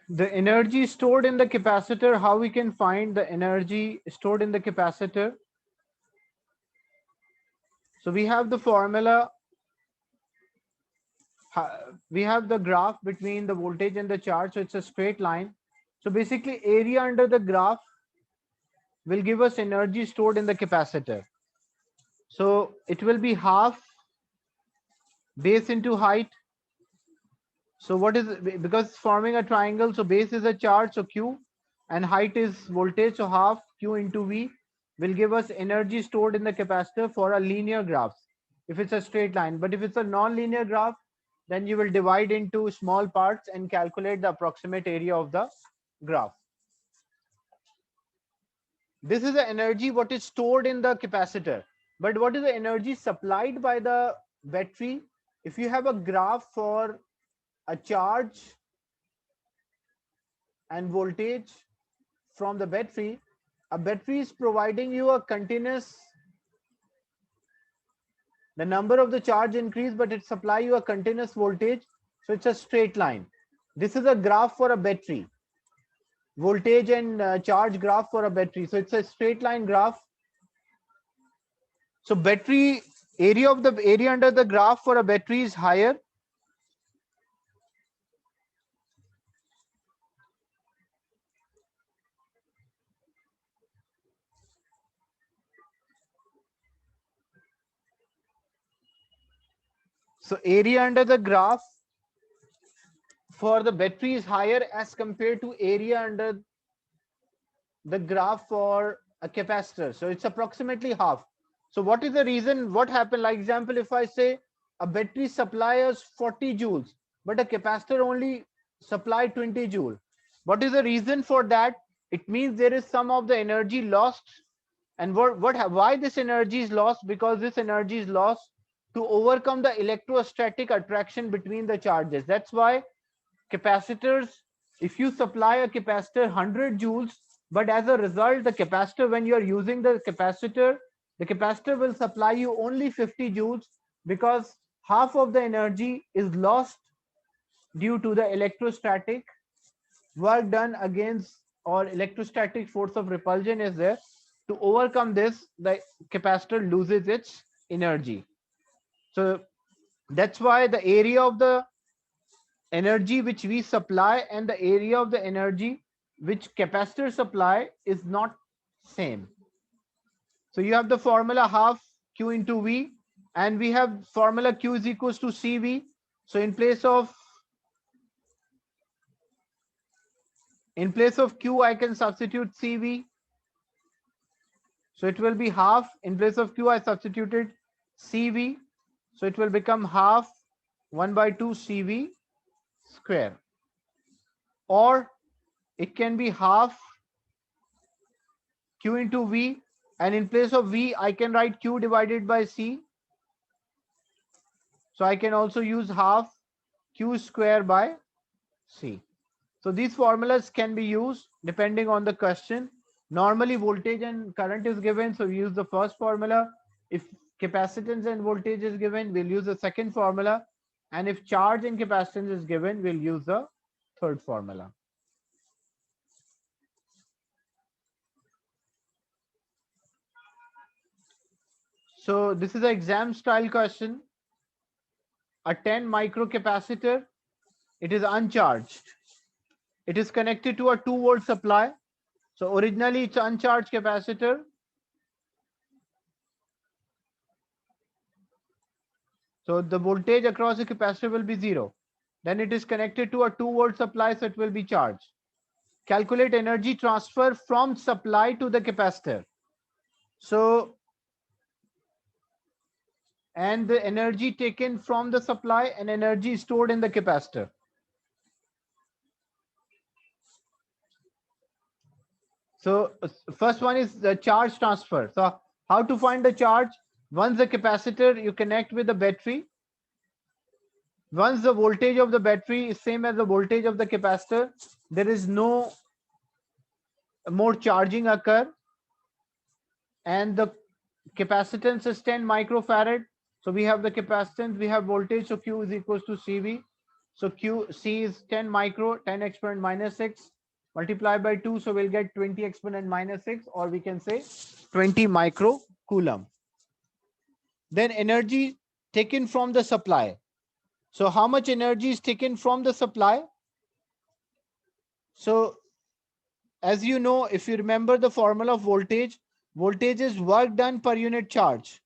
The energy stored in the capacitor, how we can find the energy stored in the capacitor? So we have the formula, we have the graph between the voltage and the charge, so it's a straight line. So basically area under the graph will give us energy stored in the capacitor. So it will be half base into height. So what is, because forming a triangle, so base is a charge, so Q, and height is voltage, so half Q into V will give us energy stored in the capacitor for a linear graph if it's a straight line. But if it's a non-linear graph, then you will divide into small parts and calculate the approximate area of the graph. This is the energy what is stored in the capacitor. But what is the energy supplied by the battery? If you have a graph for a charge and voltage from the battery, a battery is providing you a continuous, the number of the charge increase, but it supply you a continuous voltage, so it's a straight line. This is a graph for a battery, voltage and charge graph for a battery, so it's a straight line graph. So battery area of the area under the graph for a battery is higher. So area under the graph for the battery is higher as compared to area under the graph for a capacitor. So it's approximately half. So what is the reason? What happened? Like example, if I say a battery supplies 40 joules, but a capacitor only supply 20 joule. What is the reason for that? It means there is some of the energy lost. And why this energy is lost? Because this energy is lost to overcome the electrostatic attraction between the charges. That's why capacitors, if you supply a capacitor 100 joules, but as a result the capacitor, when you are using the capacitor will supply you only 50 joules, because half of the energy is lost due to the electrostatic work done against, or electrostatic force of repulsion is there. To overcome this, the capacitor loses its energy. So that's why the area of the energy which we supply and the area of the energy which capacitor supply is not same. So you have the formula half Q into V, and we have formula Q is equals to CV. So in place of Q, I can substitute CV. So it will be half. In place of Q, I substituted CV. So it will become half 1 by 2 CV square. Or it can be half Q into V, and in place of V, I can write Q divided by C. So I can also use half Q square by C. So these formulas can be used depending on the question. Normally voltage and current is given, so we use the first formula. If capacitance and voltage is given, we'll use the second formula. And if charge and capacitance is given, we'll use the third formula. So this is an exam style question. A 10 microcapacitor, it is uncharged. It is connected to a 2-volt supply. So originally it's uncharged capacitor. So the voltage across the capacitor will be 0. Then it is connected to a 2-volt supply, so it will be charged. Calculate energy transfer from supply to the capacitor. So, and the energy taken from the supply and energy stored in the capacitor. So first one is the charge transfer. So how to find the charge? Once the capacitor you connect with the battery, once the voltage of the battery is same as the voltage of the capacitor, there is no more charging occur, and the capacitance is 10 microfarad. So we have the capacitance, we have voltage, so Q is equals to CV. So QC is 10 micro, 10 exponent minus 6 multiplied by 2. So we'll get 20 exponent minus 6, or we can say 20 micro coulomb. Then energy taken from the supply. So how much energy is taken from the supply? So as you know, if you remember the formula of voltage, voltage is work done per unit charge,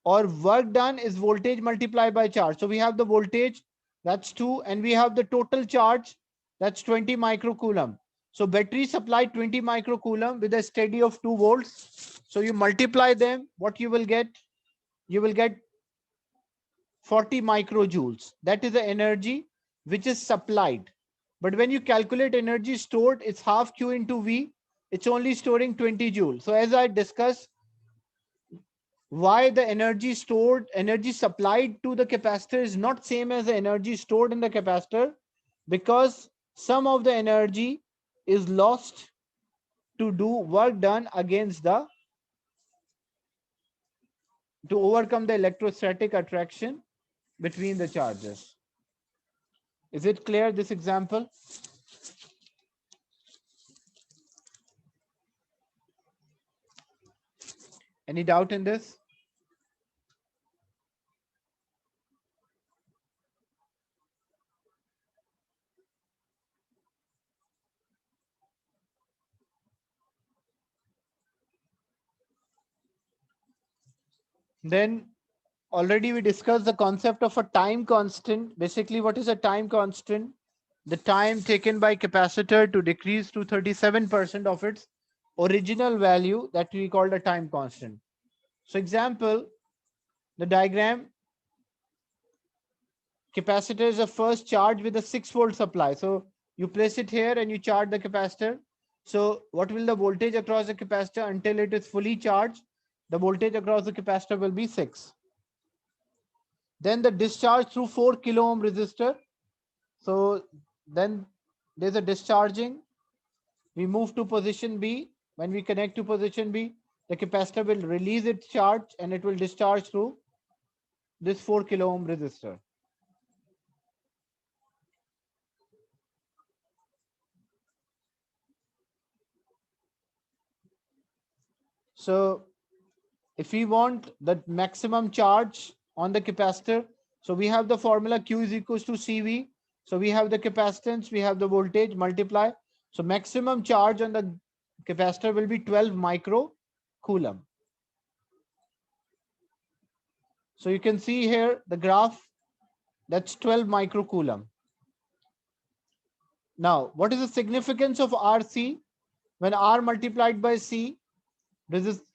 or work done is voltage multiplied by charge. So we have the voltage, that's 2, and we have the total charge, that's 20 microcoulomb. So battery supply 20 microcoulomb with a steady of 2 volts. So you multiply them, what you will get? You will get 40 microjoules. That is the energy which is supplied. But when you calculate energy stored, it's half Q into V. It's only storing 20 joules. So as I discussed, why the energy stored, energy supplied to the capacitor is not same as the energy stored in the capacitor, because some of the energy is lost to do work done against the, to overcome the electrostatic attraction between the charges. Is it clear, this example? Any doubt in this? Then already we discussed the concept of a time constant. Basically, what is a time constant? The time taken by capacitor to decrease to 37% of its original value, that we called a time constant. So example, the diagram, capacitor is a first charge with a 6-volt supply. So you place it here and you charge the capacitor. So what will the voltage across the capacitor until it is fully charged? The voltage across the capacitor will be 6. Then the discharge through 4 kilo ohm resistor. So then there's a discharging. We move to position B. When we connect to position B, the capacitor will release its charge and it will discharge through this 4 kilo ohm resistor. So if we want the maximum charge on the capacitor, so we have the formula Q is equals to CV. So we have the capacitance, we have the voltage, multiply. So maximum charge on the capacitor will be 12 micro coulomb. So you can see here the graph, that's 12 micro coulomb. Now, what is the significance of RC? When R multiplied by C,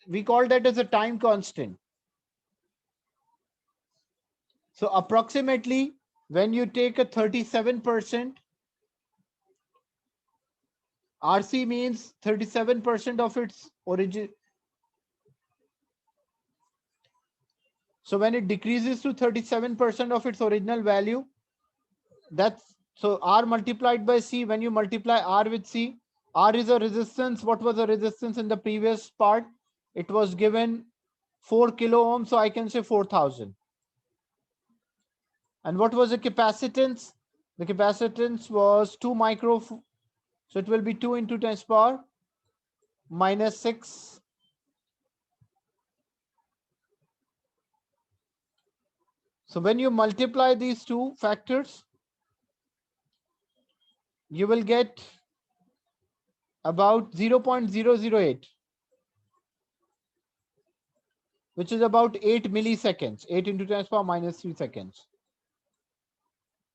we call that as a time constant. So approximately when you take a 37%, RC means 37% of its origin. So when it decreases to 37% of its original value, that's, so R multiplied by C, when you multiply R with C, R is a resistance. What was the resistance in the previous part? It was given 4 kilo ohm, so I can say 4,000. And what was the capacitance? The capacitance was 2 micro, so it will be 2 into 10 power minus 6. So when you multiply these two factors, you will get about 0.008, which is about 8 milliseconds, 8 into 10 power minus 3 seconds.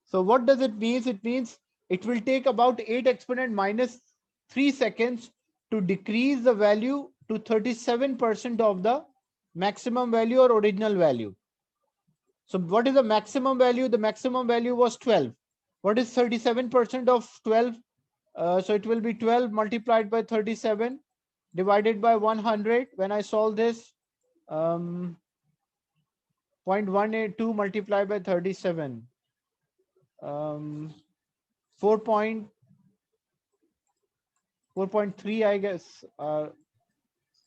So what does it mean? It means it will take about 8 exponent minus 3 seconds to decrease the value to 37% of the maximum value or original value. So what is the maximum value? The maximum value was 12. What is 37% of 12? So it will be 12 multiplied by 37 divided by 100. When I solve this, 0.182 multiplied by 37. 4.3, I guess. 4.44.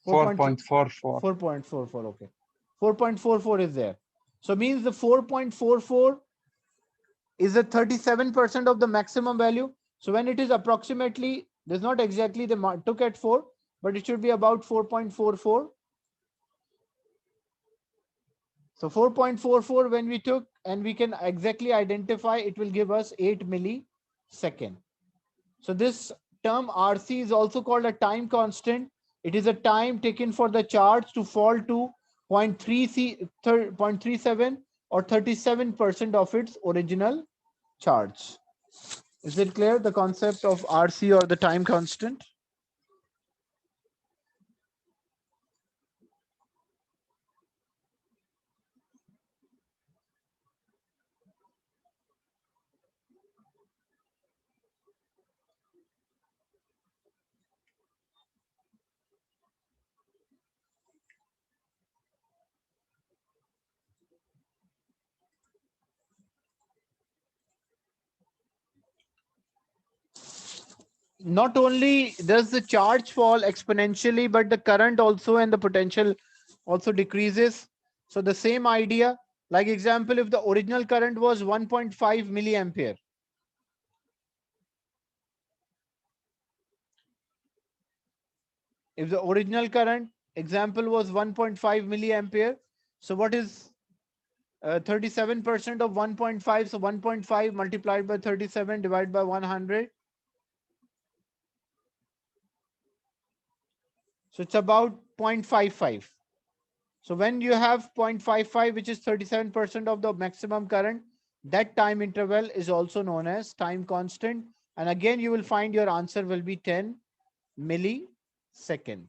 4.44. Okay. 4.44 is there. So means the 4.44 is it 37% of the maximum value? So when it is approximately, there's not exactly they took at 4, but it should be about 4.44. So 4.44 when we took, and we can exactly identify, it will give us 8 millisecond. So this term RC is also called a time constant. It is a time taken for the charge to fall to 0.37 or 37% of its original charge. Is it clear, the concept of RC or the time constant? Not only does the charge fall exponentially, but the current also and the potential also decreases. So the same idea, like example, if the original current was 1.5 milliampere, if the original current example was 1.5 milliampere, so what is 37% of 1.5? So 1.5 multiplied by 37 divided by 100. So it's about 0.55. So when you have 0.55, which is 37% of the maximum current, that time interval is also known as time constant. And again, you will find your answer will be 10 millisecond.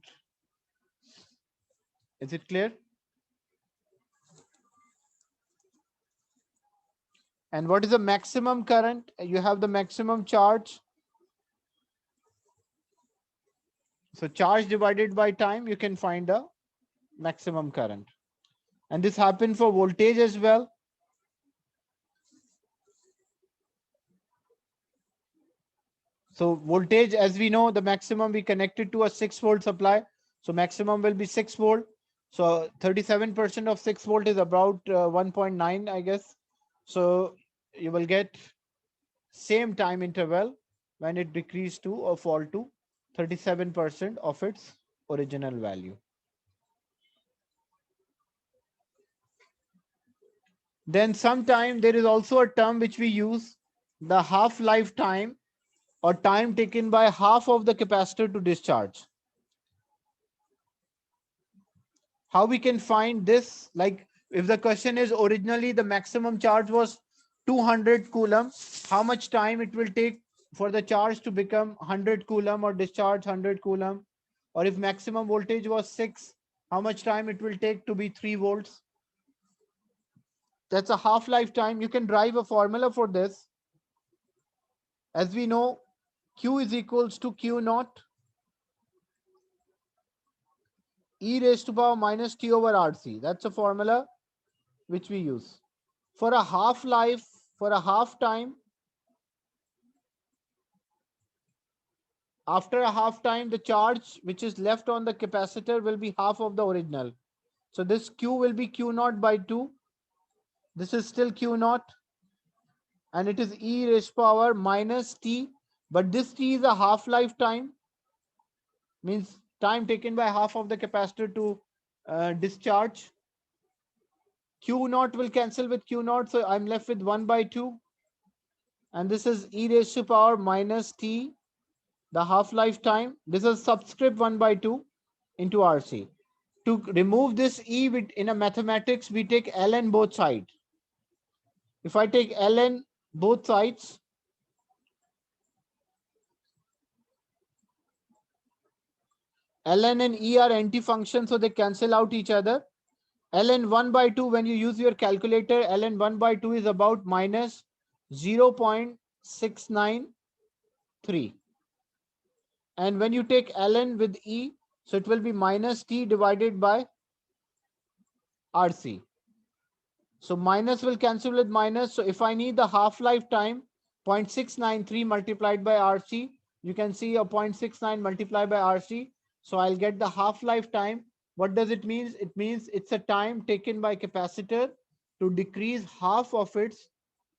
Is it clear? And what is the maximum current? You have the maximum charge. So charge divided by time, you can find the maximum current. And this happens for voltage as well. So voltage, as we know, the maximum we connected to a 6-volt supply. So maximum will be 6 volt. So 37% of 6 volt is about 1.9, I guess. So you will get same time interval when it decreased to or fall to 37% of its original value. Then sometime there is also a term which we use, the half-life time, or time taken by half of the capacitor to discharge. How we can find this? Like if the question is originally the maximum charge was 200 coulomb, how much time it will take for the charge to become 100 coulomb or discharge 100 coulomb? Or if maximum voltage was 6, how much time it will take to be 3 volts? That's a half-life time. You can drive a formula for this. As we know, Q is equals to Q naught e raised to power minus T over RC. That's a formula which we use. For a half-life, for a half time, after a half time, the charge which is left on the capacitor will be half of the original. So this Q will be Q naught by 2. This is still Q naught. And it is e raised to power minus T. But this T is a half-life time. Means time taken by half of the capacitor to discharge. Q naught will cancel with Q naught. So I'm left with 1 by 2. And this is e raised to power minus T, the half-life time. This is subscript 1 by 2 into RC. To remove this E in a mathematics, we take ln both sides. If I take ln both sides, ln and E are anti-functions, so they cancel out each other. ln 1 by 2, when you use your calculator, ln 1 by 2 is about minus 0.693. And when you take ln with E, so it will be minus T divided by RC. So minus will cancel with minus. So if I need the half-life time, 0.693 multiplied by RC, you can see a 0.69 multiplied by RC. So I'll get the half-life time. What does it mean? It means it's a time taken by capacitor to decrease half of its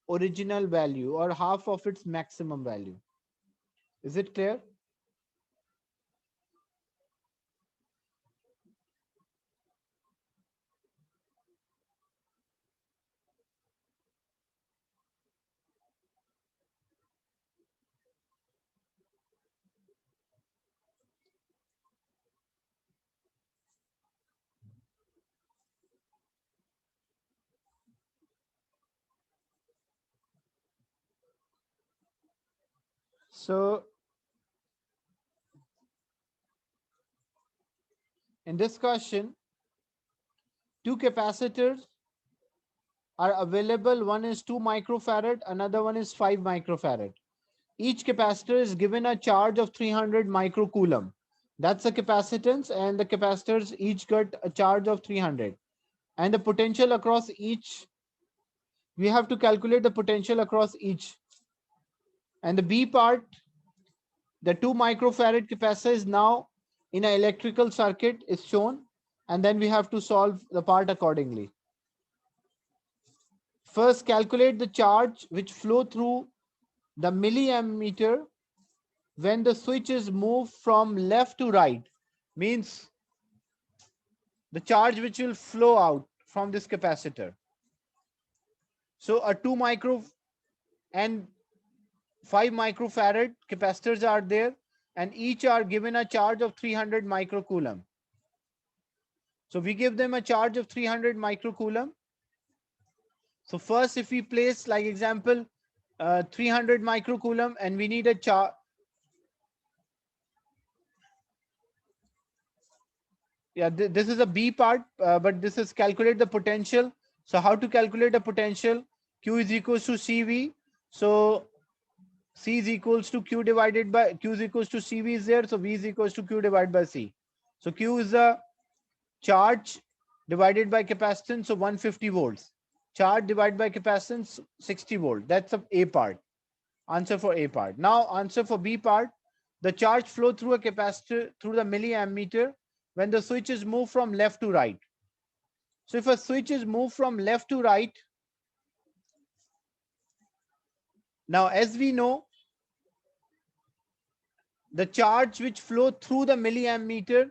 original value or half of its maximum value. Is it clear? So in this question, two capacitors are available. One is 2 microfarad, another one is 5 microfarad. Each capacitor is given a charge of 300 microcoulomb. That's the capacitance, and the capacitors each got a charge of 300. And the potential across each, we have to calculate the potential across each. And the B part, the 2 microfarad capacitor is now in an electrical circuit is shown, and then we have to solve the part accordingly. First, calculate the charge which flow through the milliammeter when the switch is moved from left to right. Means the charge which will flow out from this capacitor. So a 2 micro and 5 microfarad capacitors are there, and each are given a charge of 300 microcoulomb. So we give them a charge of 300 microcoulomb. So first, if we place, like example, 300 microcoulomb, and we need a charge. Yeah, this is a B part, but this is calculate the potential. So how to calculate the potential? Q is equals to CV. So C is equals to Q divided by Q is equals to CV is there. So V is equals to Q divided by C. So Q is the charge divided by capacitance. So 150 volts. Charge divided by capacitance 60 volt. That's the A part. Answer for A part. Now answer for B part. The charge flow through a capacitor through the milliammeter when the switch is moved from left to right. So if a switch is moved from left to right, now as we know, the charge which flow through the milliammeter,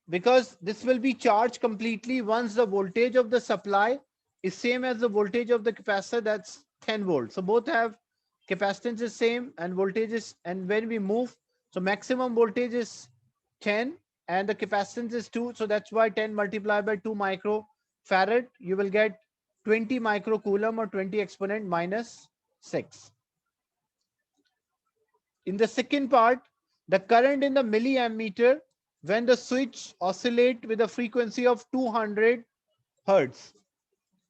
because this will be charged completely once the voltage of the supply is same as the voltage of the capacitor, that's 10 volts. So both have capacitance is same and voltage is, and when we move, so maximum voltage is 10 and the capacitance is 2. So that's why 10 multiplied by 2 microfarad, you will get 20 microcoulomb or 20 exponent minus 6. In the second part, the current in the milliammeter when the switch oscillate with a frequency of 200 hertz.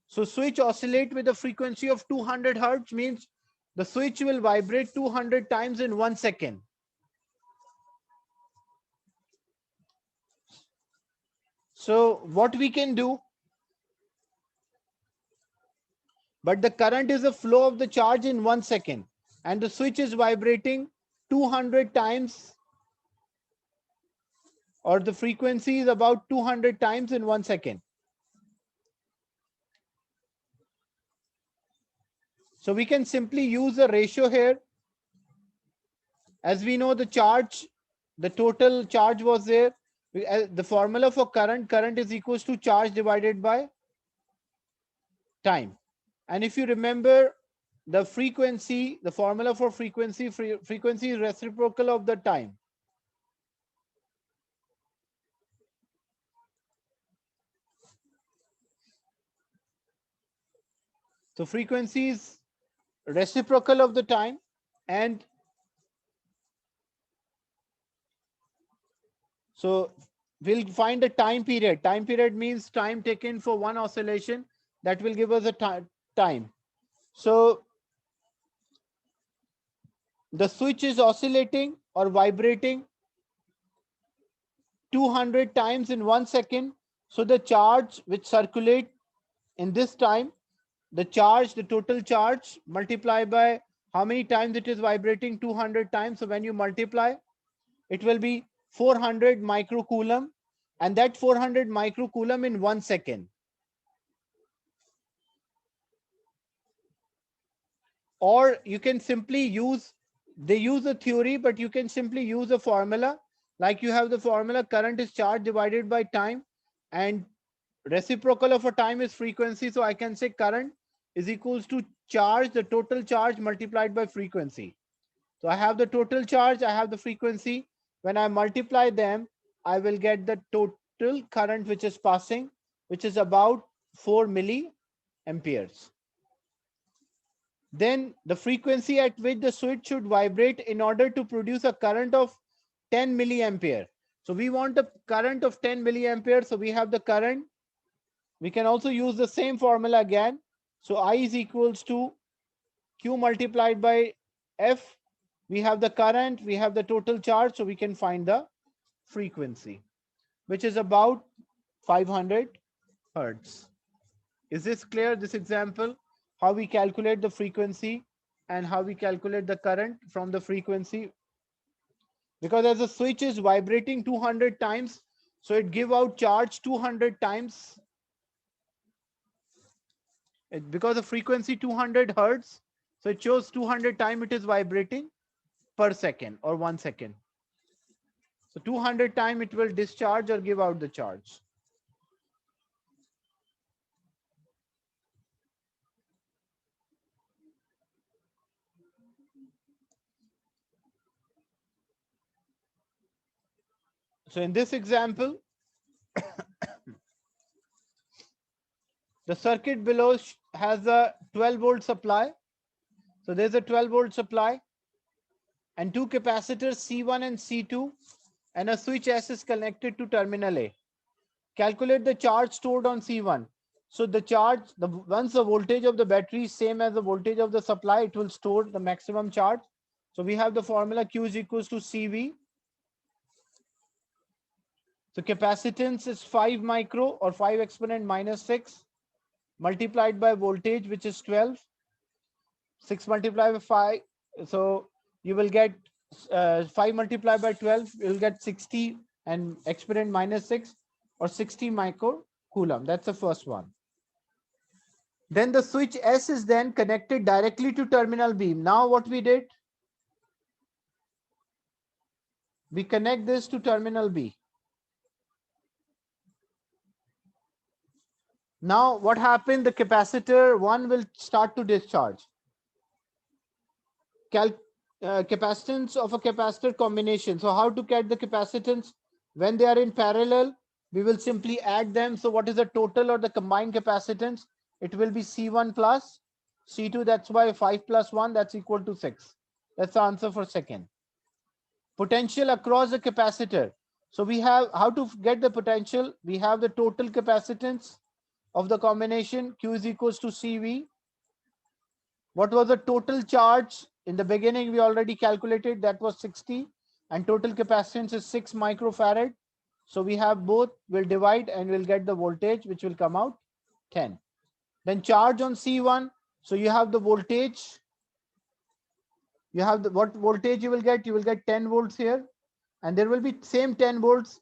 So switch oscillate with a frequency of 200 hertz means the switch will vibrate 200 times in 1 second. So what we can do, but the current is the flow of the charge in 1 second and the switch is vibrating 200 times, or the frequency is about 200 times in 1 second. So we can simply use a ratio here. As we know, the charge, the total charge was there. The formula for current is equals to charge divided by time. And if you remember the frequency, the formula for frequency is reciprocal of the time. So frequency is reciprocal of the time, and so we'll find the time period. Time period means time taken for one oscillation. That will give us a time. So the switch is oscillating or vibrating 200 times in 1 second. So the charge which circulate in this time, the charge, the total charge multiply by how many times it is vibrating, 200 times. So when you multiply, it will be 400 microcoulomb, and that 400 microcoulomb in 1 second. Or you can simply use, they use a theory, but you can simply use a formula. Like you have the formula, current is charge divided by time, and reciprocal of a time is frequency. So I can say current is equals to charge, the total charge multiplied by frequency. So I have the total charge, I have the frequency. When I multiply them, I will get the total current which is passing, which is about 4 milliamperes. Then the frequency at which the switch should vibrate in order to produce a current of 10 milliampere. So we want a current of 10 milliampere. So we have the current. We can also use the same formula again. So I is equals to Q multiplied by F. We have the current, we have the total charge, so we can find the frequency, which is about 500 hertz. Is this clear, this example? How we calculate the frequency and how we calculate the current from the frequency? Because as the switch is vibrating 200 times, so it give out charge 200 times. Because the frequency 200 hertz, so it shows 200 times it is vibrating per second or 1 second. So 200 times it will discharge or give out the charge. So in this example, the circuit below has a 12-volt supply. So there's a 12-volt supply and two capacitors C1 and C2, and a switch S is connected to terminal A. Calculate the charge stored on C1. So the charge, once the voltage of the battery is same as the voltage of the supply, it will store the maximum charge. So we have the formula Q is equals to CV. So capacitance is 5 micro or 5 exponent minus 6 multiplied by voltage, which is 12. 6 multiplied by 5. So you will get 5 multiplied by 12, you will get 60 and exponent minus 6 or 60 micro coulomb. That's the first one. Then the switch S is then connected directly to terminal B. Now what we did? We connect this to terminal B. Now what happened? The capacitor 1 will start to discharge. Capacitance of a capacitor combination. So how to get the capacitance? When they are in parallel, we will simply add them. So what is the total or the combined capacitance? It will be C1 plus C2. That's why 5 plus 1, that's equal to 6. That's the answer for second. Potential across the capacitor. So we have how to get the potential. We have the total capacitance of the combination. Q is equals to CV. What was the total charge? In the beginning, we already calculated that was 60, and total capacitance is 6 microfarad. So we have both, we'll divide and we'll get the voltage, which will come out 10. Then charge on C1. So you have the voltage. You have the what voltage you will get? You will get 10 volts here, and there will be same 10 volts.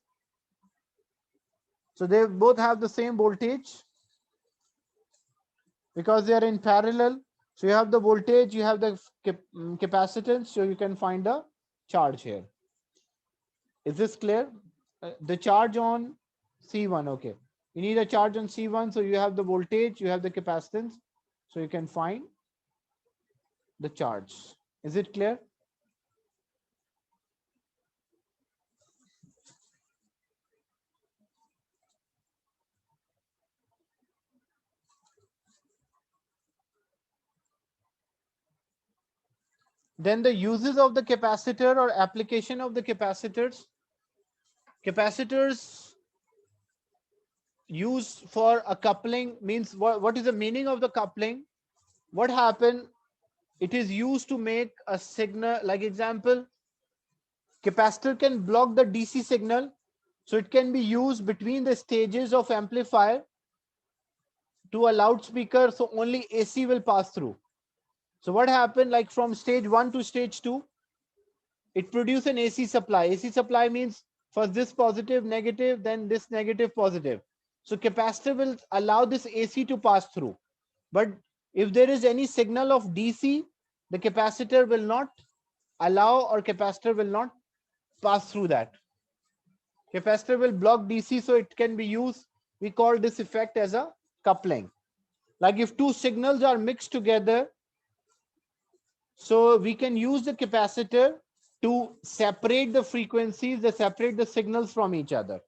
So they both have the same voltage because they are in parallel. So you have the voltage, you have the capacitance, so you can find the charge here. Is this clear? The charge on C1, okay. You need a charge on C1, so you have the voltage, you have the capacitance, so you can find the charge. Is it clear? Then the uses of the capacitor or application of the capacitors. Capacitors used for a coupling means what is the meaning of the coupling? What happened? It is used to make a signal, like example, capacitor can block the DC signal. So it can be used between the stages of amplifier to a loudspeaker. So only AC will pass through. So what happened, like from stage 1 to stage 2, it produces an AC supply. AC supply means first this positive, negative, then this negative, positive. So capacitor will allow this AC to pass through. But if there is any signal of DC, the capacitor will not allow, or capacitor will not pass through that. Capacitor will block DC, so it can be used. We call this effect as a coupling. Like if two signals are mixed together, so we can use the capacitor to separate the frequencies, they separate the signals from each other.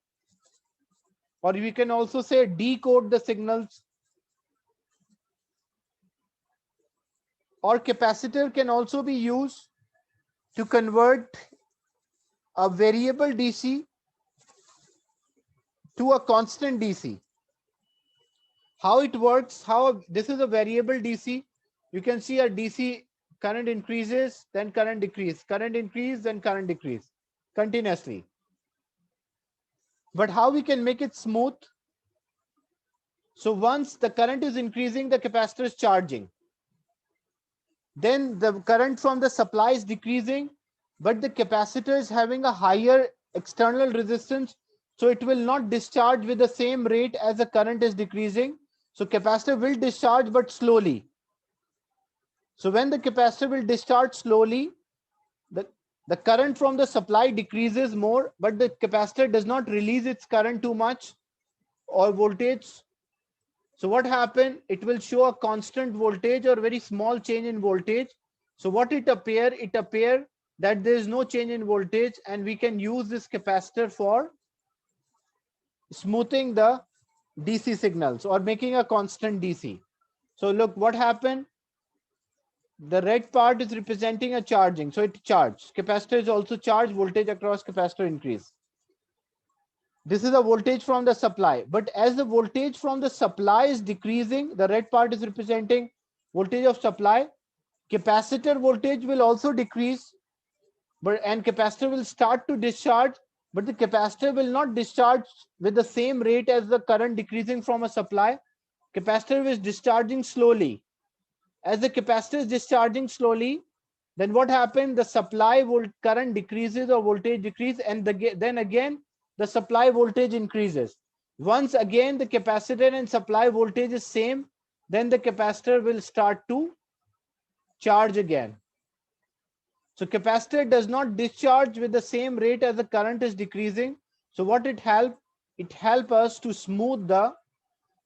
Or we can also say decode the signals. Or capacitor can also be used to convert a variable DC to a constant DC. How it works, how this is a variable DC. You can see a DC current increases, then current decrease, current increase, then current decrease continuously. But how we can make it smooth? So once the current is increasing, the capacitor is charging. Then the current from the supply is decreasing, but the capacitor is having a higher external resistance, so it will not discharge with the same rate as the current is decreasing. So capacitor will discharge, but slowly. So when the capacitor will discharge slowly, the current from the supply decreases more, but the capacitor does not release its current too much or voltage. So what happened? It will show a constant voltage or very small change in voltage. So what it appear? It appear that there is no change in voltage, and we can use this capacitor for smoothing the DC signals or making a constant DC. So look what happened. The red part is representing a charging. So it charged. Capacitor is also charged. Voltage across capacitor increase. This is the voltage from the supply. But as the voltage from the supply is decreasing, the red part is representing voltage of supply. Capacitor voltage will also decrease, and capacitor will start to discharge, but the capacitor will not discharge with the same rate as the current decreasing from a supply. Capacitor is discharging slowly. As the capacitor is discharging slowly, then what happened? The supply current decreases or voltage decrease, and then again the supply voltage increases. Once again the capacitor and supply voltage is same, then the capacitor will start to charge again. So capacitor does not discharge with the same rate as the current is decreasing. So what it help? It help us to smooth the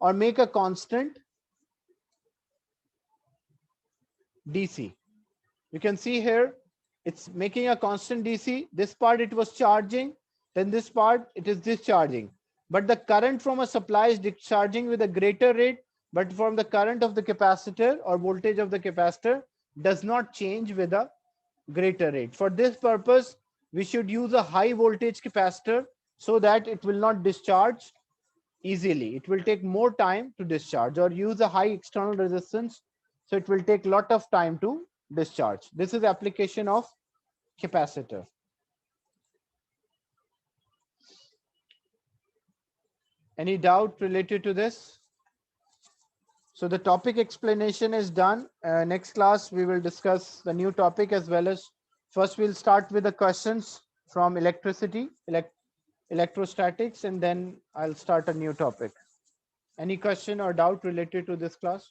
or make a constant DC. You can see here, it's making a constant DC. This part it was charging, then this part it is discharging. But the current from a supply is discharging with a greater rate, but from the current of the capacitor or voltage of the capacitor does not change with a greater rate. For this purpose, we should use a high voltage capacitor so that it will not discharge easily. It will take more time to discharge, or use a high external resistance, so it will take a lot of time to discharge. This is application of capacitor. Any doubt related to this? So the topic explanation is done. Next class we will discuss the new topic, as well as first we'll start with the questions from electricity, electrostatics, and then I'll start a new topic. Any question or doubt related to this class?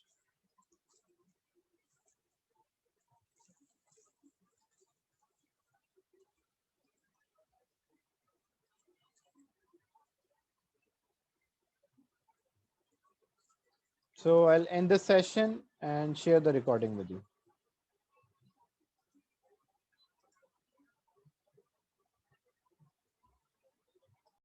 So I'll end the session and share the recording with you.